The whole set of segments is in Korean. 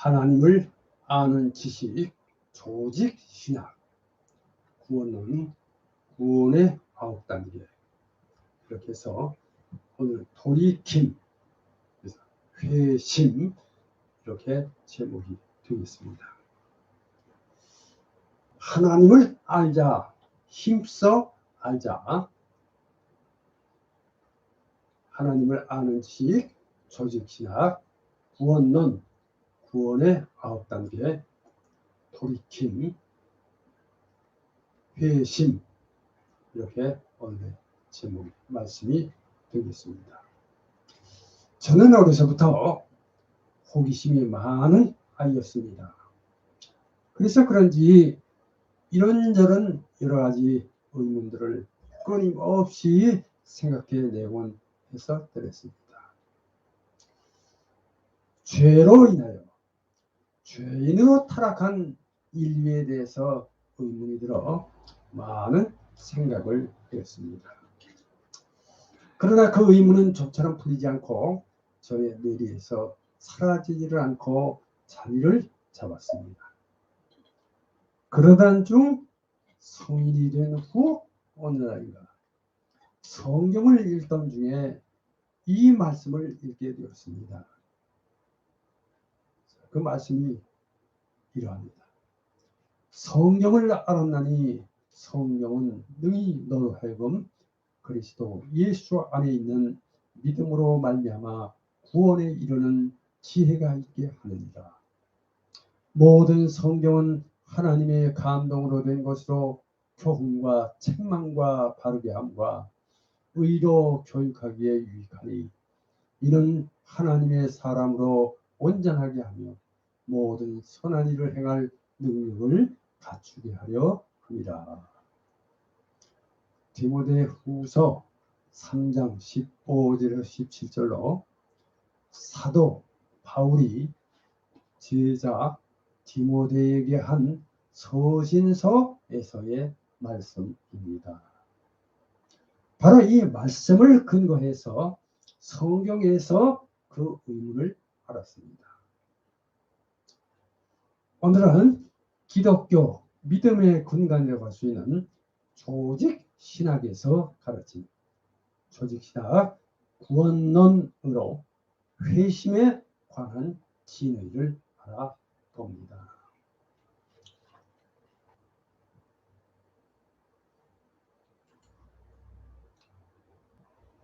하나님을 아는 지식, 조직, 신학, 구원론, 구원의 9단계. 이렇게 해서 오늘 돌이킴, 회심, 이렇게 제목이 되겠습니다. 하나님을 알자, 힘써 알자. 하나님을 아는 지식, 조직, 신학, 구원론, 구원의 9단계, 돌이킴, 회심, 이렇게 오늘의 제목 말씀이 되겠습니다. 저는 어려서부터 호기심이 많은 아이였습니다. 그래서 그런지 이런저런 여러 가지 의문들을 끊임없이 생각해내곤 했었더랬습니다. 죄로 인하여 죄인으로 타락한 인류에 대해서 의문이 들어 많은 생각을 했습니다. 그러나 그 의문은 좀처럼 풀리지 않고 저의 뇌리에서 사라지지를 않고 자리를 잡았습니다. 그러던 중 성인이 된 후 어느 날인가 성경을 읽던 중에 이 말씀을 읽게 되었습니다. 그 말씀이 이러합니다. 성경을 알았나니 성경은 능히 너로 하여금 그리스도 예수 안에 있는 믿음으로 말미암아 구원에 이르는 지혜가 있게 하느니라. 모든 성경은 하나님의 감동으로 된 것으로 교훈과 책망과 바르게 함과 의로 교육하기에 유익하니 이는 하나님의 사람으로 온전하게 하며 모든 선한 일을 행할 능력을 갖추게 하려 함이라. 디모데후서 3장 15절에서 17절로 사도 바울이 제자 디모데에게 한 서신서에서의 말씀입니다. 바로 이 말씀을 근거해서 성경에서 그 의문을 알았습니다. 오늘은 기독교 믿음의 근간이라고 할 수 있는 조직 신학에서 가르친 조직 신학 구원론으로 회심에 관한 진의를 알아봅니다.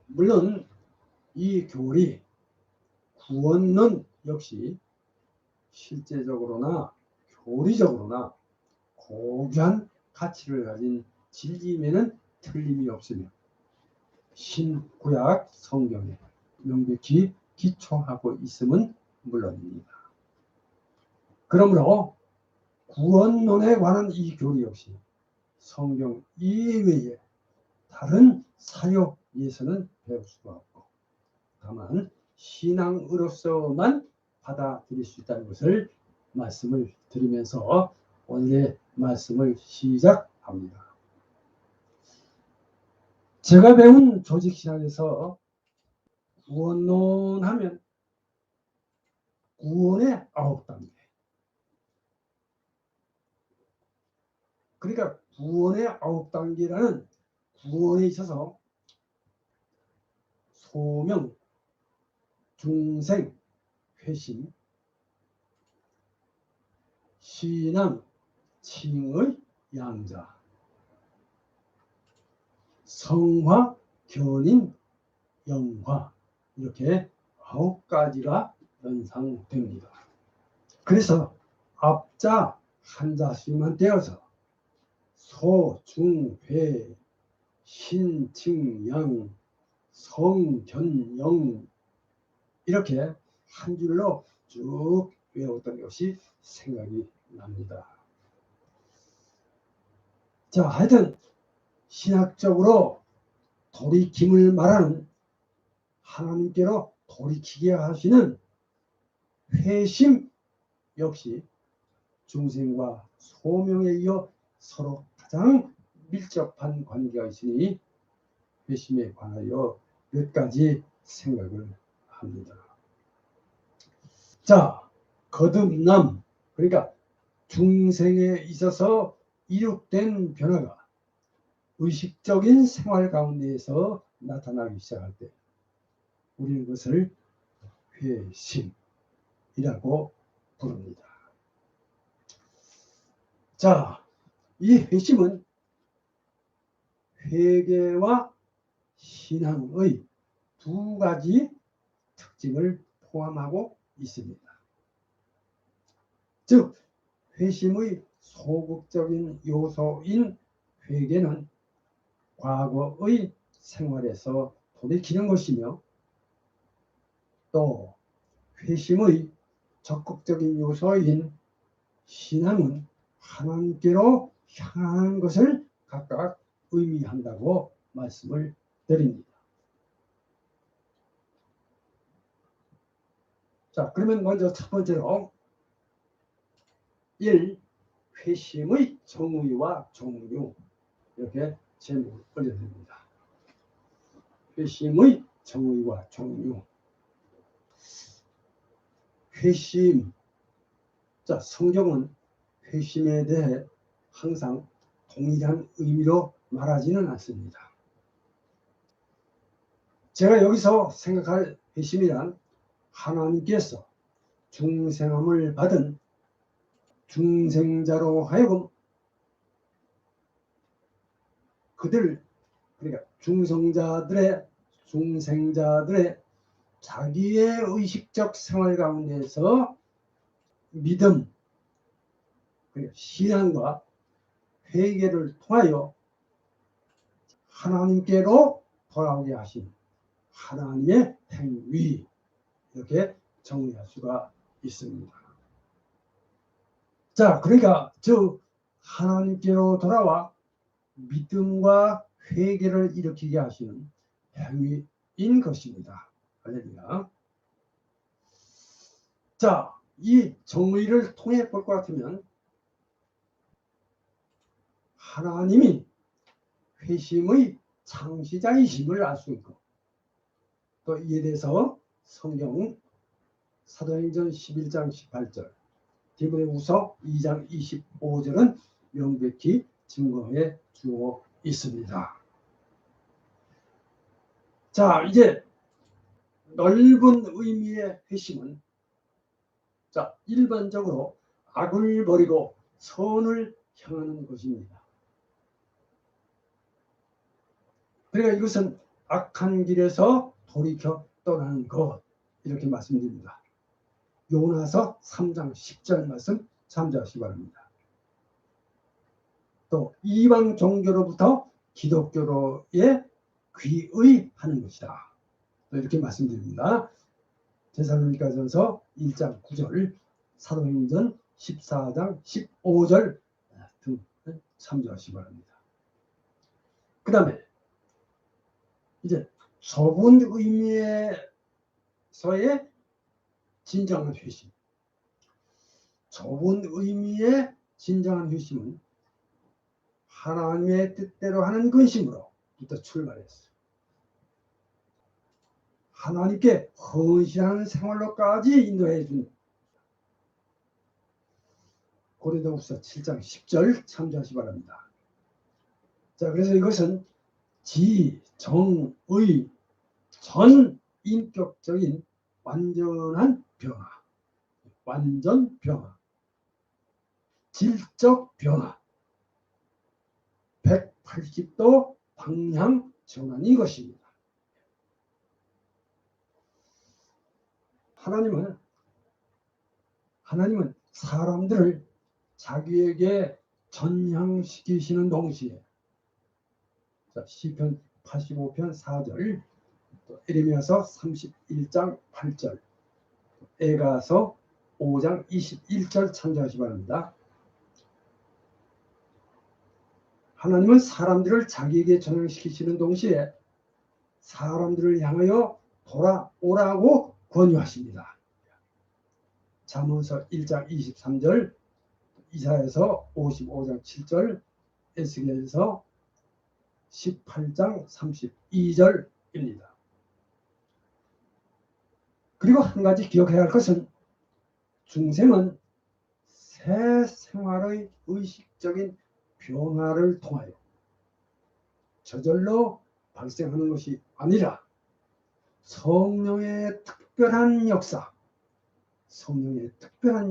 물론 이 교리 구원론 역시 실제적으로나 교리적으로나 고귀한 가치를 가진 진리임에는 틀림이 없으며 신구약 성경에 명백히 기초하고 있음은 물론입니다. 그러므로 구원론에 관한 이 교리 역시 성경 이외에 다른 사역에서는 배울 수가 없고 다만 신앙으로서만 받아들일 수 있다는 것을 말씀을 드리면서 오늘의 말씀을 시작합니다. 제가 배운 조직신학에서 구원론 하면 구원의 9단계. 그러니까 구원의 9단계라는 구원에 있어서 소명, 중생, 회심, 신앙, 칭의, 양자, 성화, 견인, 영화 이렇게 9가지가 연상됩니다. 그래서 앞자 한 자씩만 떼어서 소, 중, 회, 신, 칭, 양, 성, 견, 영 이렇게 한 줄로 쭉 외웠던 것이 생각이 납니다. 자, 하여튼 신학적으로 돌이킴을 말하는 하나님께로 돌이키게 하시는 회심 역시 중생과 소명에 이어 서로 가장 밀접한 관계가 있으니 회심에 관하여 몇 가지 생각을 합니다. 자, 거듭남, 그러니까 중생에 있어서 이룩된 변화가 의식적인 생활 가운데에서 나타나기 시작할 때 우리는 그것을 회심이라고 부릅니다. 자, 이 회심은 회개와 신앙의 두 가지 특징을 포함하고 있습니다. 즉, 회심의 소극적인 요소인 회개는 과거의 생활에서 돌이키는 것이며, 또 회심의 적극적인 요소인 신앙은 하나님께로 향하는 것을 각각 의미한다고 말씀을 드립니다. 자, 그러면 먼저 첫 번째로 1. 회심의 정의와 종류, 이렇게 제목을 올려드립니다. 회심의 정의와 종류. 회심. 자, 성경은 회심에 대해 항상 동일한 의미로 말하지는 않습니다. 제가 여기서 생각할 회심이란 하나님께서 중생함을 받은 중생자로 하여금 그들, 그러니까 중생자들의 자기의 의식적 생활 가운데서 믿음, 그러니까 신앙과 회개를 통하여 하나님께로 돌아오게 하신 하나님의 행위, 이렇게 정리할 수가 있습니다. 자, 그러니까 저 하나님께로 돌아와 믿음과 회개를 일으키게 하시는 행위인 것입니다. 할렐루야. 자, 이 정의를 통해 볼 것 같으면 하나님이 회심의 창시자이심을 알 수 있고, 또 이에 대해서 성경 사도행전 11장 18절, 디모데후서 2장 25절은 명백히 증거해 주어 있습니다. 자, 이제 넓은 의미의 회심은, 자, 일반적으로 악을 버리고 선을 향하는 것입니다. 그러니까 이것은 악한 길에서 돌이켜 떠나는 것, 이렇게 말씀드립니다. 요나서 3장 10절 말씀 참조하시기 바랍니다. 또 이방 종교로부터 기독교로의 귀의하는 것이다, 또 이렇게 말씀드립니다. 데살로니가전서 1장 9절, 사도행전 14장 15절 등 참조하시기 바랍니다. 그 다음에 이제 좁은 의미에서의 진정한 회심. 좁은 의미의 진정한 회심은 하나님의 뜻대로 하는 근심으로부터 출발했어요. 하나님께 헌신하는 생활로까지 인도해 준 고린도후서 7장 10절 참조하시기 바랍니다. 자, 그래서 이것은 지, 정, 의, 전 인격적인 완전한 변화, 완전 변화, 질적 변화, 180도 방향 전환인 것입니다. 하나님은 사람들을 자기에게 전향시키시는 동시에, 자, 시편 85편 4절, 또 에레미야서 31장 8절, 에가서 5장 21절 참조하시기 바랍니다. 하나님은 사람들을 자기에게 전향시키시는 동시에 사람들을 향하여 돌아오라고 권유하십니다. 잠언서 1장 23절, 이사야서 55장 7절, 에스겔서 18장 32절입니다. 그리고 한 가지 기억해야 할 것은 중생은 새 생활의 의식적인 변화를 통하여 저절로 발생하는 것이 아니라 성령의 특별한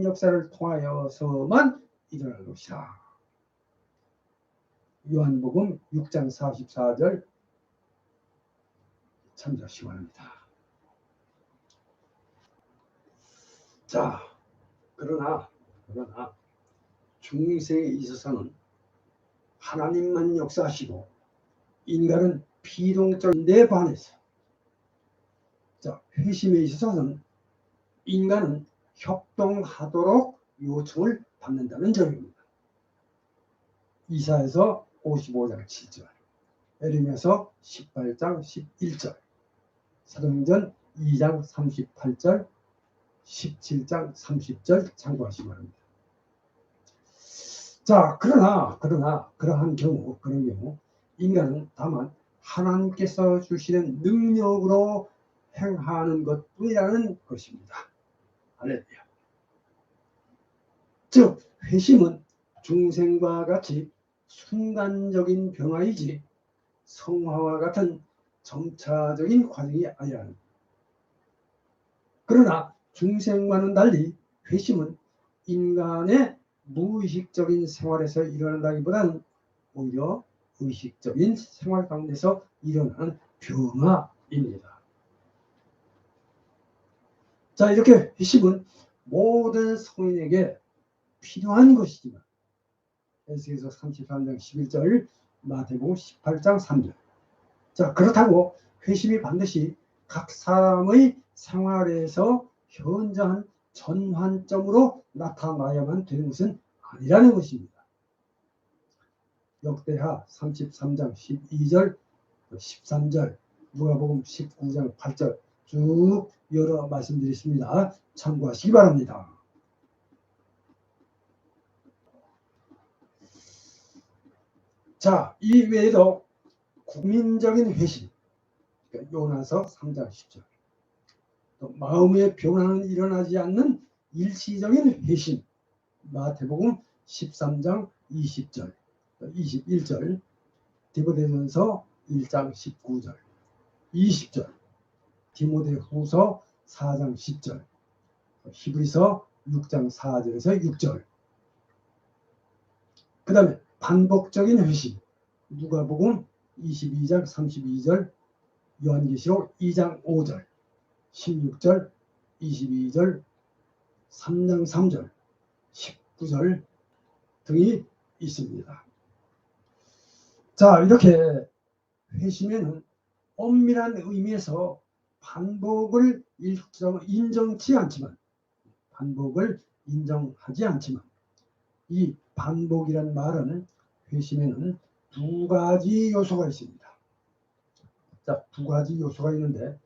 역사를 통하여서만 일어날 것이다. 요한복음 6장 44절 참조하시기 바랍니다. 자, 그러나 중생에 있어서는 하나님만 역사하시고 인간은 비동적인데 반해서 회심에 있어서는 인간은 협동하도록 요청을 받는다는 점입니다. 이사야서 55장 7절, 에레미야서 18장 11절, 사도행전 2장 38절, 17장 30절 참고하시기 바랍니다. 자, 그러나 그런 경우 인간은 다만 하나님께서 주시는 능력으로 행하는 것뿐이라는 것입니다. 할렐루야. 즉 회심은 중생과 같이 순간적인 변화이지 성화와 같은 점차적인 과정이 아니라는 것. 그러나 중생과는 달리 회심은 인간의 무의식적인 생활에서 일어난다기보다는 오히려 의식적인 생활 가운데서 일어나는 변화입니다. 자, 이렇게 회심은 모든 성인에게 필요한 것이지만 에스겔서 33장 11절, 마태복음 18장 3절. 자, 그렇다고 회심이 반드시 각 사람의 생활에서 현저한 전환점으로 나타나야만 되는 것은 아니라는 것입니다. 역대하 33장 12절, 13절, 누가복음 19장 8절 쭉 여러 말씀드렸습니다. 참고하시기 바랍니다. 자, 이 외에도 국민적인 회심, 요나서 3장 10절, 또 마음의 변화는 일어나지 않는 일시적인 회심, 마태복음 13장 20절, 21절, 디모데전서 1장 19절, 20절, 디모데후서 4장 10절, 히브리서 6장 4절에서 6절. 그 다음에 반복적인 회심, 누가복음 22장 32절, 요한계시록 2장 5절, 16절, 22절, 3장 3절, 19절 등이 있습니다. 자, 이렇게 회심에는 엄밀한 의미에서 반복을 인정하지 않지만 이 반복이란 말은 회심에는 두 가지 요소가 있습니다. 자, 두 가지 요소가 있는데,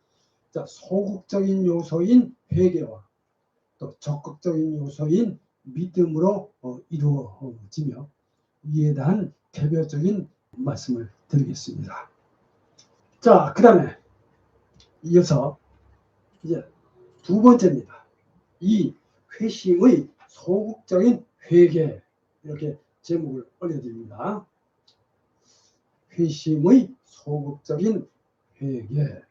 자, 소극적인 요소인 회개와 또 적극적인 요소인 믿음으로 이루어지며 이에 대한 개별적인 말씀을 드리겠습니다. 자, 그 다음에 이어서 이제 두 번째입니다. 이 회심의 소극적인 회개, 이렇게 제목을 올려드립니다. 회심의 소극적인 회개.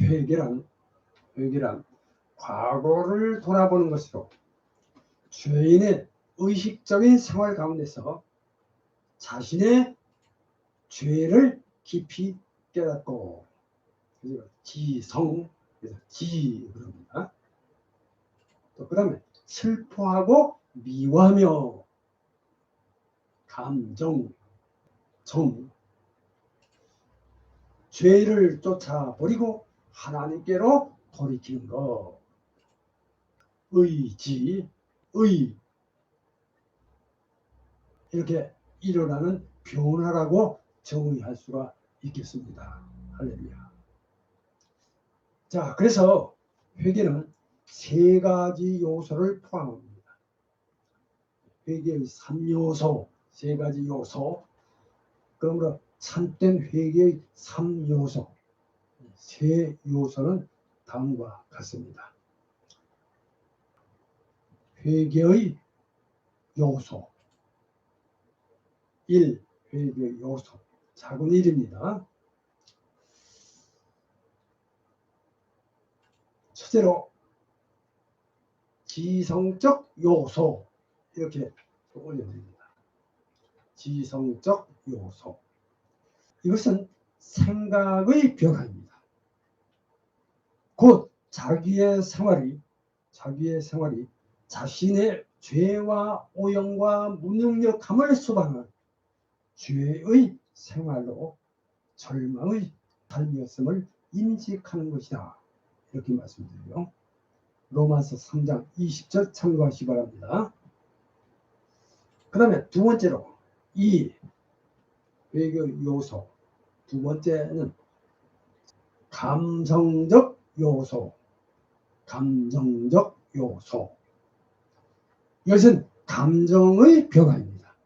회개란 과거를 돌아보는 것으로 죄인의 의식적인 생활 가운데서 자신의 죄를 깊이 깨닫고, 지성, 그럽니다. 또 그 다음에 슬퍼하고 미워하며 감정, 죄를 쫓아버리고 하나님께로 돌이키는 것. 이렇게 일어나는 변화라고 정의할 수가 있겠습니다. 할렐루야. 자, 그래서 회개는 세 가지 요소를 포함합니다. 회개의 3요소, 세 가지 요소. 그러므로 참된 회개의 3요소, 세 요소는 다음과 같습니다. 회개의 요소 1. 회개의 요소 작은 1입니다. 첫째로 지성적 요소 이렇게 올려드립니다. 지성적 요소 이것은 생각의 변화입니다. 곧 자기의 생활이 자신의 죄와 오염과 무능력함을 수반한 죄의 생활로 절망의 삶이었음을 인식하는 것이다. 이렇게 말씀드려요. 로마서 3장 20절 참고하시기 바랍니다. 그 다음에 두 번째로 이 회개 요소 두 번째는 감성적 요소. 이것은 감정의 변화입니다.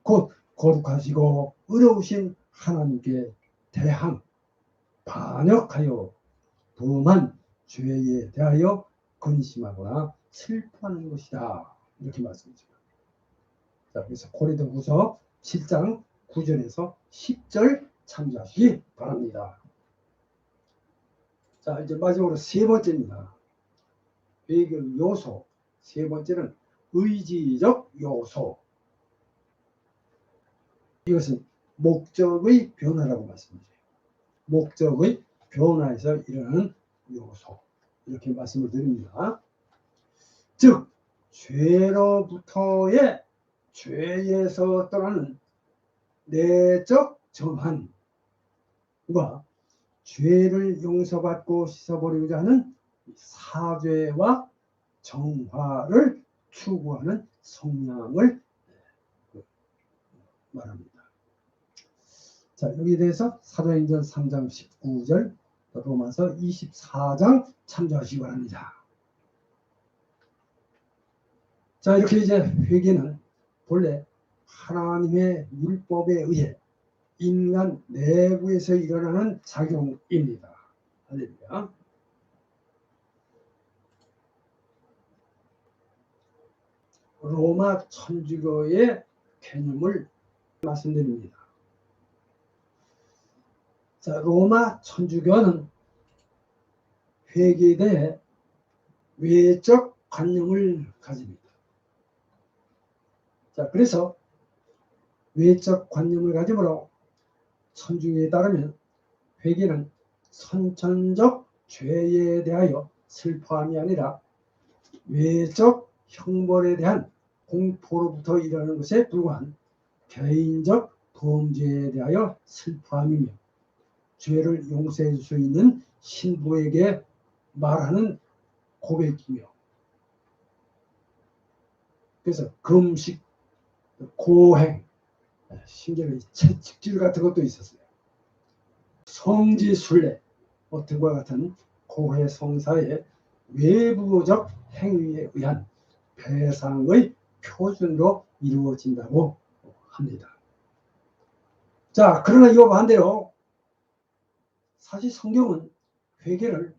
곧 거룩하시고 의로우신 하나님께 대항 반역하여 범한 죄에 대하여 근심하거나 슬퍼하는 것이다. 이렇게 말씀드립니다. 자, 그래서 고린도후서 7장 9절에서 10절 참조하시기 바랍니다. 자, 이제 마지막으로 세 번째입니다. 회개 요소 세 번째는 의지적 요소. 이것은 목적의 변화라고 말씀드려요. 목적의 변화에서 일어나는 요소. 이렇게 말씀을 드립니다. 즉, 죄로부터의 죄에서 떠나는 내적 정한과 죄를 용서받고 씻어버리고자 하는 사죄와 정화를 추구하는 성향을 말합니다. 자, 여기에 대해서 사도행전 3장 19절, 로마서 24장 참조하시기 바랍니다. 자, 이렇게 이제 회개는 본래 하나님의 율법에 의해 인간 내부에서 일어나는 작용입니다. 할렐루야. 로마 천주교의 개념을 말씀드립니다. 자, 로마 천주교는 회개에 대해 외적 관념을 가집니다. 자, 그래서 외적 관념을 가지므로 천주교에 따르면 회개는 선천적 죄에 대하여 슬퍼함이 아니라 외적 형벌에 대한 공포로부터 일어나는 것에 불과한 개인적 범죄에 대하여 슬퍼함이며 죄를 용서해 줄 수 있는 신부에게 말하는 고백이며, 그래서 금식, 고행, 심지어는 채찍질 같은 것도 있었어요. 성지순례 등과 같은 고해 성사의 외부적 행위에 의한 배상의 표준으로 이루어진다고 합니다. 자, 그러나 이와 반대로 사실 성경은 회개를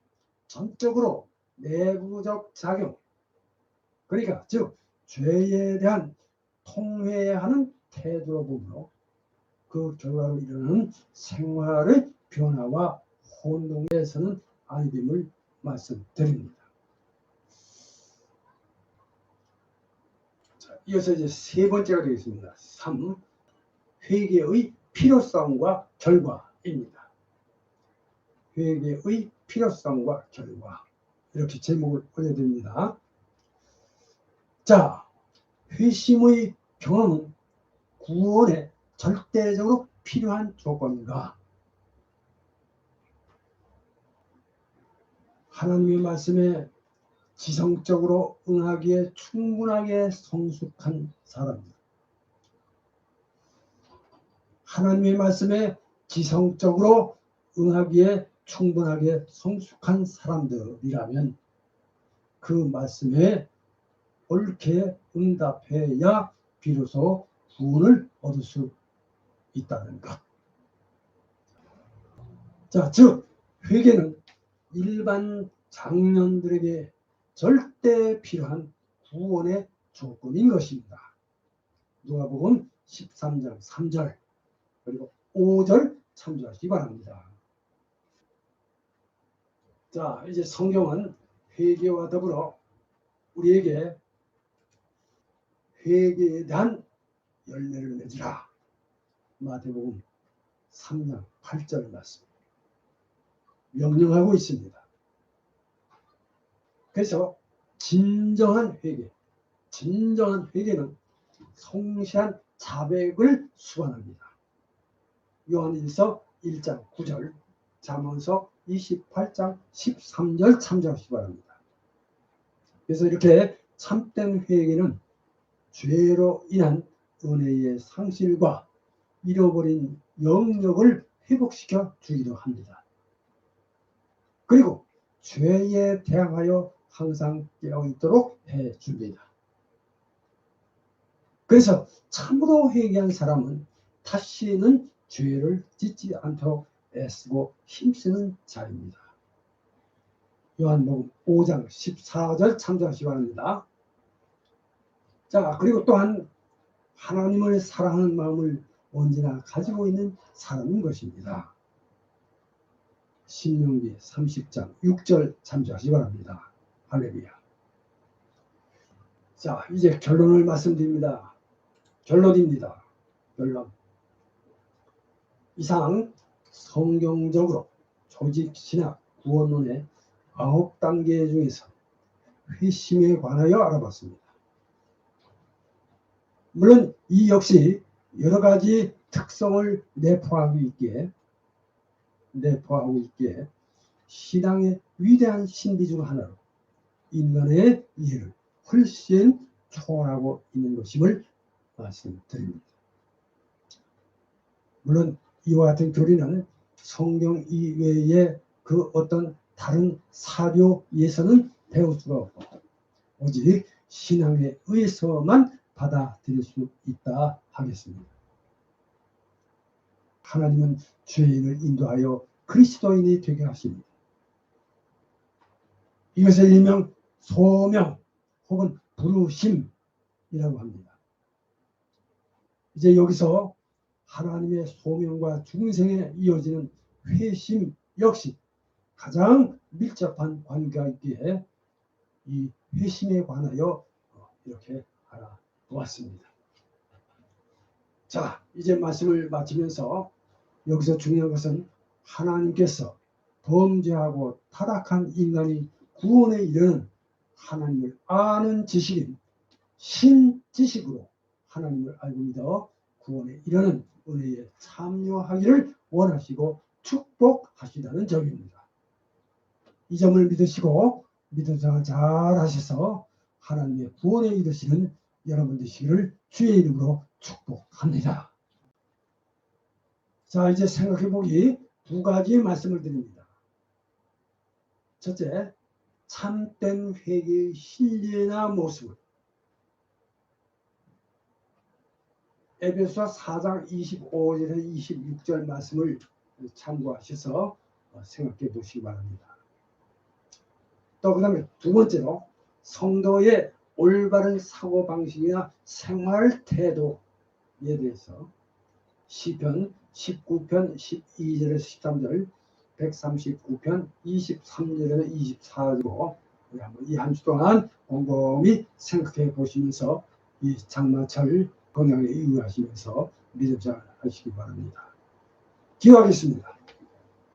전적으로 내부적 작용, 그러니까 즉 죄에 대한 통회하는 태도로 보므로 그 결과로 일어나는 생활의 변화와 혼동에서는 아니됨을 말씀드립니다. 자, 이어서 이제 세 번째가 되겠습니다. 3. 회개의 필요성과 결과입니다. 회개의 필요성과 결과. 이렇게 제목을 올려드립니다. 자, 회심의 경험은 구원에 절대적으로 필요한 조건인가? 하나님의 말씀에 지성적으로 응하기에 충분하게 성숙한 사람들. 하나님의 말씀에 지성적으로 응하기에 충분하게 성숙한 사람들이라면 그 말씀에 옳게 응답해야 비로소 구원을 얻을 수 있다는 것. 자, 즉 회개는 일반 장년들에게 절대 필요한 구원의 조건인 것입니다. 누가복음 13장 3절 그리고 5절 참조하시기 바랍니다. 자, 이제 성경은 회개와 더불어 우리에게 회개에 대한 열매를 맺으라. 마태복음 3장 8절 말씀 명령하고 있습니다. 그래서 진정한 회개는 성실한 자백을 수반합니다. 요한일서 1장 9절, 잠언서 28장 13절 참조하시기 바랍니다. 그래서 이렇게 참된 회개는 죄로 인한 은혜의 상실과 잃어버린 영역을 회복시켜 주기도 합니다. 그리고 죄에 대항하여 항상 깨어있도록 해줍니다. 그래서 참으로 회개한 사람은 다시는 죄를 짓지 않도록 애쓰고 힘쓰는 자입니다. 요한복음 5장 14절 참조하시기 바랍니다. 자, 그리고 또한 하나님을 사랑하는 마음을 언제나 가지고 있는 사람인 것입니다. 신명기 30장 6절 참조하시기 바랍니다. 할렐루야. 자, 이제 결론을 말씀드립니다. 결론. 이상 성경적으로 조직신학 구원론의 9단계 중에서 회심에 관하여 알아봤습니다. 물론 이 역시 여러 가지 특성을 내포하고 있기에 신앙의 위대한 신비 중 하나로 인간의 이해를 훨씬 초월하고 있는 것임을 말씀드립니다. 물론 이와 같은 교리는 성경 이외의 그 어떤 다른 사료에서는 배울 수가 없고 오직 신앙에 의해서만 받아들일 수 있다 하겠습니다. 하나님은 죄인을 인도하여 그리스도인이 되게 하십니다. 이것을 일명 소명 혹은 부르심이라고 합니다. 이제 여기서 하나님의 소명과 중생에 이어지는 회심 역시 가장 밀접한 관계가 있기에 이 회심에 관하여 이렇게 알아보았습니다. 자, 이제 말씀을 마치면서 여기서 중요한 것은 하나님께서 범죄하고 타락한 인간이 구원에 이르는 하나님을 아는 지식인 신지식으로 하나님을 알고 믿어 구원에 이르는 은혜에 참여하기를 원하시고 축복하시다는 점입니다. 이 점을 믿으시고 믿으자 잘 하셔서 하나님의 구원에 이르시는 여러분 되시기를 주의 이름으로 축복합니다. 자, 이제 생각해보기 두 가지 말씀을 드립니다. 첫째, 참된 회개의 신뢰나 모습을 에베소서 4장 25절에서 26절 말씀을 참고하셔서 생각해 보시기 바랍니다. 또 그 다음에 두 번째로 성도의 올바른 사고방식이나 생활 태도에 대해서 시편 19편 12절에서 13절 139편 23절에서 24절로 이 한 주 동안 곰곰이 생각해 보시면서 이 장마철 건강에 유의하시면서 믿음 잘 하시기 바랍니다. 기도하겠습니다.